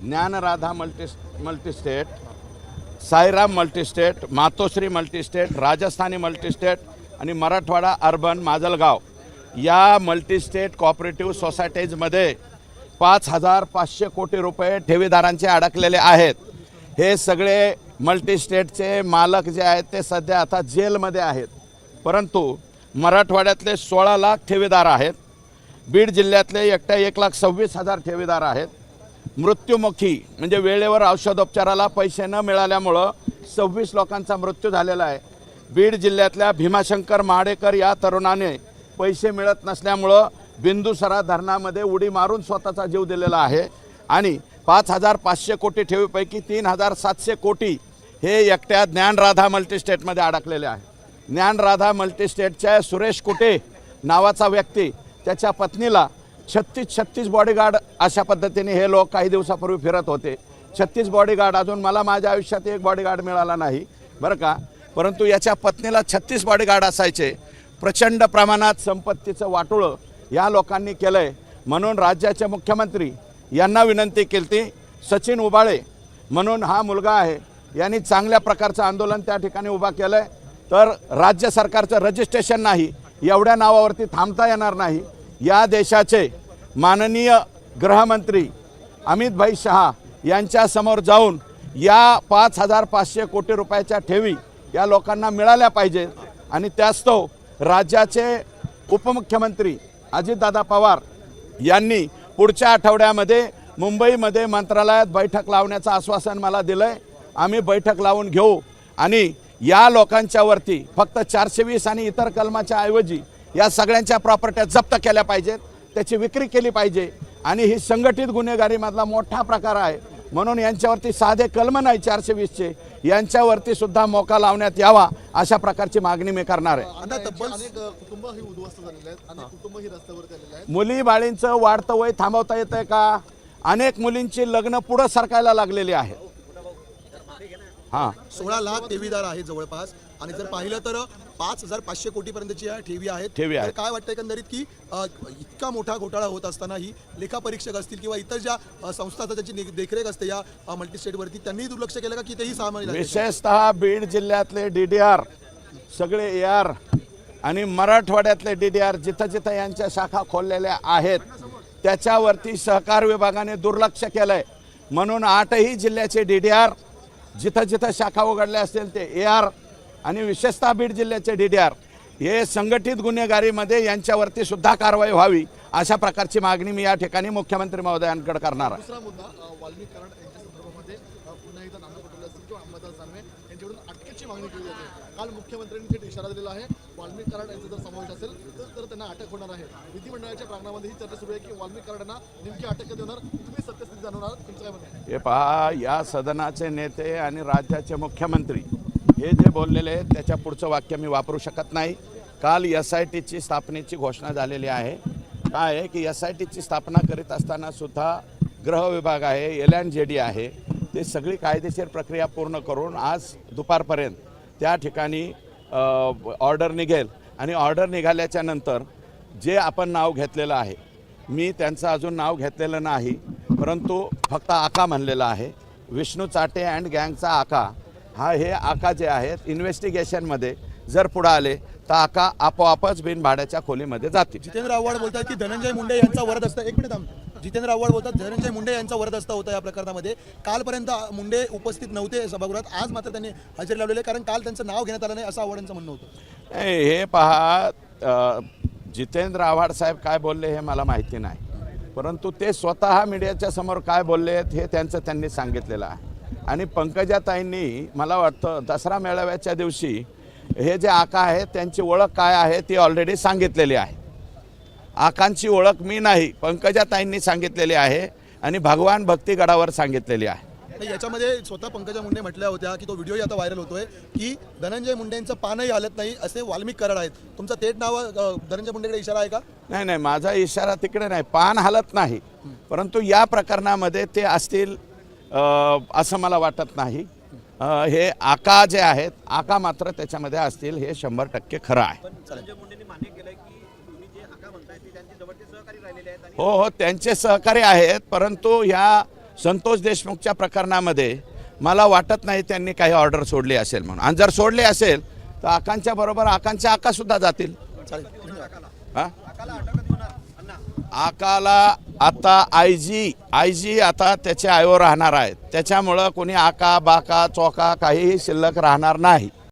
Dnyanradha multi-state, Sairam multi-state, मातोश्री multi-state, Rajasthani multi-state आणि Marathwada urban Majalgaon या multi-state cooperative सोसायटीजमध्ये 5,500 कोटी रुपये ठेवीदारांचे अडकलेले आहेत। हे सगळे मल्टीस्टेटचे मालक जे आहेत ते सध्या आता जेलमध्ये आहेत, परंतु मराठवाड्यातले 16 लाख ठेवीदार आहेत। बीड जिल्ह्यातले एकट्या 1,26,000 ठेवीदार आहेत। मृत्युमुखी म्हणजे वेळेवर औषधोपचाराला पैसे न मिळाल्यामुळं 26 लोकांचा मृत्यू झालेला आहे। बीड जिल्ह्यातल्या भीमाशंकर महाडेकर या तरुणाने पैसे मिळत नसल्यामुळं बिंदुसरा धरणामध्ये उडी मारून स्वतःचा जीव दिलेला आहे आणि 5,500 कोटी ठेवीपैकी 3,700 कोटी हे एकट्या ज्ञानराधा मल्टीस्टेटमध्ये अडकलेले आहे। ज्ञानराधा मल्टीस्टेटच्या सुरेश कुटे नावाचा व्यक्ती त्याच्या पत्नीला 36 बॉडीगार्ड अशा पद्धतीने हे लोक काही दिवसापूर्वी फिरत होते। 36 बॉडीगार्ड, अजून मला माझ्या आयुष्यात एक बॉडीगार्ड मिळाला नाही बरं का, परंतु याच्या पत्नीला 36 बॉडीगार्ड असायचे। प्रचंड प्रमाणात संपत्तीचं वाटोळं या लोकांनी केलं आहे। म्हणून राज्याचे मुख्यमंत्री यांना विनंती केली, सचिन उबाळे म्हणून हा मुलगा आहे, यांनी चांगल्या प्रकारचं आंदोलन त्या ठिकाणी उभा केलं आहे, तर राज्य सरकारचं रजिस्ट्रेशन नाही, एवढ्या नावावरती थांबता येणार नाही। या देशाचे माननीय गृहमंत्री अमित भाई शहा यांच्यासमोर जाऊन या 5,500 कोटी रुपयाच्या ठेवी या लोकांना मिळाल्या पाहिजेत आणि त्यास्तव राज्याचे उपमुख्यमंत्री अजितदादा पवार यांनी पुढच्या आठवड्यामध्ये मुंबईमध्ये मंत्रालयात बैठक लावण्याचं आश्वासन मला दिलं आहे। आम्ही बैठक लावून घेऊ आणि या लोकांच्यावरती फक्त 420 आणि इतर कलमाच्या ऐवजी या सगळ्यांच्या प्रॉपर्ट्या जप्त केल्या पाहिजेत, त्याची विक्री केली पाहिजे आणि ही संघटित गुन्हेगारीमधला मोठा प्रकार आहे, म्हणून यांच्यावरती साधे कलम नाही 420चे, यांच्यावरती सुद्धा मोका लावण्यात यावा अशा प्रकारची मागणी मी करणार आहे। मुली बाळींचं वाढतं वय थांबवता येतंय का? अनेक मुलींची लग्न पुढे सरकायला लागलेली आहे। हां, 16 लाख ठेवीदार आहेत जवळपास आणि जर पाहिलं तर 5,500 कोटीपर्यंतची ठेवी आहेत। तर काय वाटतं एकंदरीत की इतका मोठा घोटाळा होत असताना ही लेखापरीक्षक असतील किंवा इतर ज्या संस्था त्याची देखरेख असते या मल्टीस्टेटवरती, त्यांनी दुर्लक्ष केलं का की तेही सामान्य? विशेषतः बीड जिल्ह्यातले DDR सगळे AR आणि मराठवाड्यातले DDR जिथं जिथं यांच्या शाखा खोललेल्या आहेत त्याच्यावरती सहकार विभागाने दुर्लक्ष केलंय, म्हणून 8ही जिल्ह्याचे DDR जिथं जिथं शाखा उघडल्या असतील ते AR आणि विशेषतः बीड जिल्ह्याचे DDR हे संघटित गुन्हेगारीमध्ये यांच्यावरती सुद्धा कारवाई व्हावी अशा प्रकारची मागणी मी या ठिकाणी मुख्यमंत्री महोदयांकडे करणार आहे। दुसरा मुद्दा, वाल्मिक कराड यांच्या संदर्भामध्ये पुन्हा एकदा नाना पटोले असतील किंवा अंबादास दानवे यांच्याकडून अटकेची मागणी केली जाते। काल मुख्यमंत्र्यांनी थेट इशारा दिलेला आहे, वाल्मिक कराड यांचा जर समावेश असेल तर त्यांना अटक होणार आहे। विधिमंडळाच्या प्रांगणामध्ये ही चर्चा सुरू आहे की वाल्मिक कराडांना नेमकी अटक कधी होणार, तुम्ही सत्यस्थिती जाणवणार, तुमचं काय म्हणणं आहे? हे पहा, या सदनाचे नेते आणि राज्याचे मुख्यमंत्री हे जे बोललेले आहेत त्याच्या पुढचं वाक्य मी वापरू शकत नाही। काल SITची स्थापनेची घोषणा झालेली आहे। काय आहे की SITची स्थापना करीत असताना सुद्धा गृह विभाग आहे, LNJD आहे, ते सगळी कायदेशीर प्रक्रिया पूर्ण करून आज दुपारपर्यंत त्या ठिकाणी ऑर्डर निघेल आणि ऑर्डर निघाल्याच्या नंतर जे आपण नाव घेतलेलं आहे, मी त्यांचं अजून नाव घेतलेलं नाही, परंतु फक्त आका म्हणलेलं आहे, विष्णू चाटे अँड गँगचा आका हे आका जे आहेत इन्व्हेस्टिगेशनमध्ये जर पुढे आले तर आका आपोआपच बिनभाड्याच्या खोलीमध्ये जातील। जितेंद्र आव्हाड बोलतात की धनंजय मुंडे यांचा वरद असतं, एक मिनिट थांब, जितेंद्र आव्हाड बोलतात धनंजय मुंडे यांचा वरद असता होता या प्रकरणामध्ये। कालपर्यंत मुंडे उपस्थित नव्हते सभागृहात, आज मात्र त्यांनी हजेरी लावलेली, कारण काल त्यांचं नाव घेण्यात आलं नाही असं आव्हाड यांचं म्हणणं होतं। हे पहा, जितेंद्र आव्हाड साहेब काय बोलले हे मला माहिती नाही, परंतु ते स्वतः मीडियाच्या समोर काय बोलले हे त्यांनी सांगितलेलं आहे। आणि पंकजाताईंनी मला वाटतं दसरा मेळाव्याच्या दिवशी हे जे आका आहेत त्यांची ओळख काय आहे ती ऑलरेडी सांगितलेली आहे। आकांची ओळख मी नाही, पंकजाताईंनी सांगितलेली आहे आणि भगवान भक्तिगडावर सांगितलेली आहे। याच्यामध्ये स्वतः पंकजा मुंडे म्हटल्या होत्या की तो व्हिडिओही आता व्हायरल होतोय की धनंजय मुंडेंचं पानही हलत नाही असे वाल्मिक कराड आहेत, तुमचा थेट नाव धनंजय मुंडेकडे इशारा आहे का? नाही, माझा इशारा तिकडे नाही, पान हलत नाही, परंतु या प्रकरणामध्ये ते असतील असं मला वाटत नाही। हे आका जे आहेत, आका मात्र त्याच्यामध्ये असतील हे 100% खरं आहे। हो, त्यांचे सहकारी आहेत, परंतु ह्या संतोष देशमुखच्या प्रकरणामध्ये मला वाटत नाही त्यांनी काही ऑर्डर सोडली असेल म्हणून, आणि जर सोडली असेल तर आकांच्या बरोबर आकांच्या आकासुद्धा जातील. हां, आकाला आता आय जी आता त्याच्या आईवर राहणार आहेत, त्याच्यामुळं कोणी आका बाका चोका काहीही शिल्लक राहणार नाही.